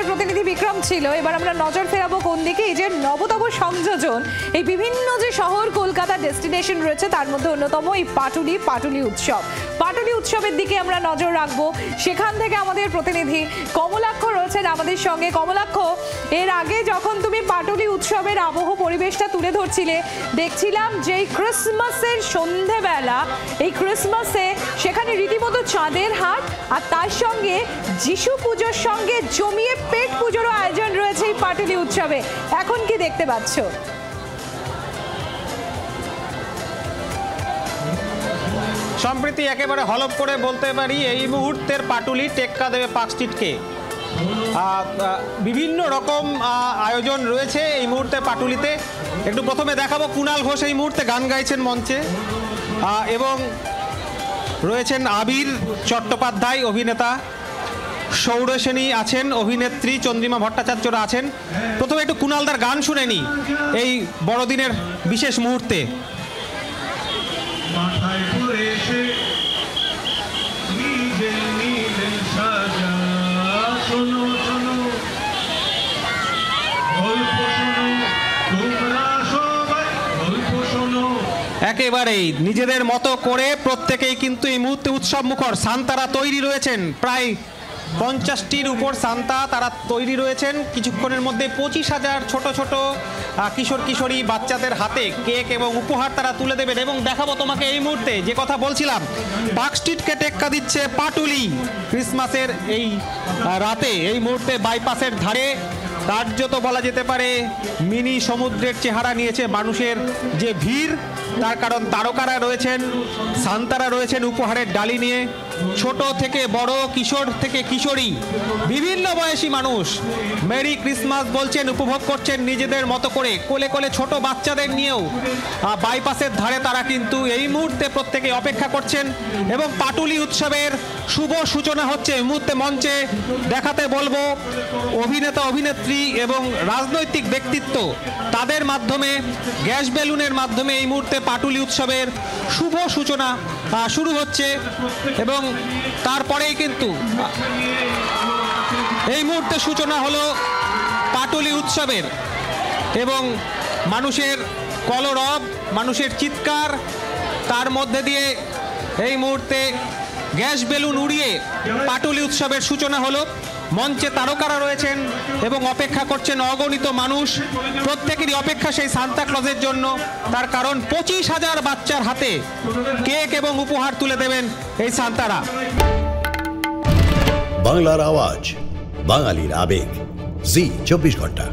আমাদের প্রতিনিধি বিক্রম ছিল। এবার আমরা নজর ফেরাবো কোন দিকে, এই যে নবতম সংযোজন, এই বিভিন্ন যে শহর কলকাতা ডেস্টিনেশন রয়েছে তার মধ্যে অন্যতম এই পাটুলি উৎসব। পাটুলি উৎসবের দিকে আমরা নজর রাখবো। সেখান থেকে আমাদের প্রতিনিধি কমলাক্ষ রয়েছেন আমাদের সঙ্গে। কমলাক্ষ, এর আগে যখন তুমি পাটুলি উৎসবের আবহ পরিবেশটা তুলে ধরছিলে, দেখছিলাম যে ক্রিসমাসের সন্ধেবেলা, এই ক্রিসমাসে সেখানে রীতিমতো চাঁদের হাট, আর তার সঙ্গে যিশু পুজোর সঙ্গে জমিয়ে পেট পুজোরও আয়োজন রয়েছে এই পাটুলি উৎসবে। এখন কি দেখতে পাচ্ছ? সম্প্রতি একেবারে হলপ করে বলতে পারি এই মুহূর্তের পাটুলি টেক্কা দেবে পার্ক স্ট্রিটকে। বিভিন্ন রকম আয়োজন রয়েছে এই মুহূর্তে পাটুলিতে। একটু প্রথমে দেখাবো কুণাল ঘোষ এই মুহূর্তে গান গাইছেন মঞ্চে, এবং রয়েছেন আবির চট্টোপাধ্যায় অভিনেতা, সৌরসেনী আছেন অভিনেত্রী, চন্দ্রিমা ভট্টাচার্যরা আছেন। প্রথমে একটু কুণালদার গান শুনে নি এই বড়দিনের বিশেষ মুহূর্তে। একেবারেই নিজেদের মতো করে প্রত্যেকেই কিন্তু এই মুহূর্তে উৎসব মুখর। সান্তারা তৈরি রয়েছেন, প্রায় 50টির উপর সান্তা তারা তৈরি রয়েছেন। কিছুক্ষণের মধ্যে 25,000 ছোট ছোট কিশোর কিশোরী বাচ্চাদের হাতে কেক এবং উপহার তারা তুলে দেবেন। এবং দেখাবো তোমাকে এই মুহূর্তে যে কথা বলছিলাম, পার্ক স্ট্রিটকে টেক্কা দিচ্ছে পাটুলি। ক্রিসমাসের এই রাতে এই মুহূর্তে বাইপাসের ধারে কার্যত বলা যেতে পারে মিনি সমুদ্রের চেহারা নিয়েছে মানুষের যে ভিড়। তার কারণ তারকারা রয়েছেন, সান্তারা রয়েছেন উপহারের ডালি নিয়ে। ছোট থেকে বড়, কিশোর থেকে কিশোরী, বিভিন্ন বয়সী মানুষ মেরি ক্রিসমাস বলছেন, উপভোগ করছেন নিজেদের মতো করে। কোলে কোলে ছোট বাচ্চাদের নিয়েও বাইপাসের ধারে তারা কিন্তু এই মুহূর্তে প্রত্যেকে অপেক্ষা করছেন। এবং পাটুলি উৎসবের শুভ সূচনা হচ্ছে এই মুহূর্তে। মঞ্চে দেখাতে বলবো অভিনেতা অভিনেত্রী এবং রাজনৈতিক ব্যক্তিত্ব, তাদের মাধ্যমে গ্যাস বেলুনের মাধ্যমে এই মুহূর্তে পাটুলি উৎসবের শুভ সূচনা শুরু হচ্ছে। এবং তারপরেই কিন্তু এই মুহূর্তে সূচনা হলো পাটুলি উৎসবের। এবং মানুষের কলরব, মানুষের চিৎকার, তার মধ্যে দিয়ে এই মুহূর্তে গ্যাস বেলুন উড়িয়ে পাটুলি উৎসবের সূচনা হলো। মঞ্চে তারকারা রয়েছেন এবং অপেক্ষা করছেন অগণিত মানুষ। প্রত্যেকেরই অপেক্ষা সেই সান্তা ক্লজের জন্য। তার কারণ 25,000 বাচ্চার হাতে কেক এবং উপহার তুলে দেবেন এই সান্তারা। বাংলার আওয়াজ, বাঙালির আবেগ, জি 24 ঘন্টা।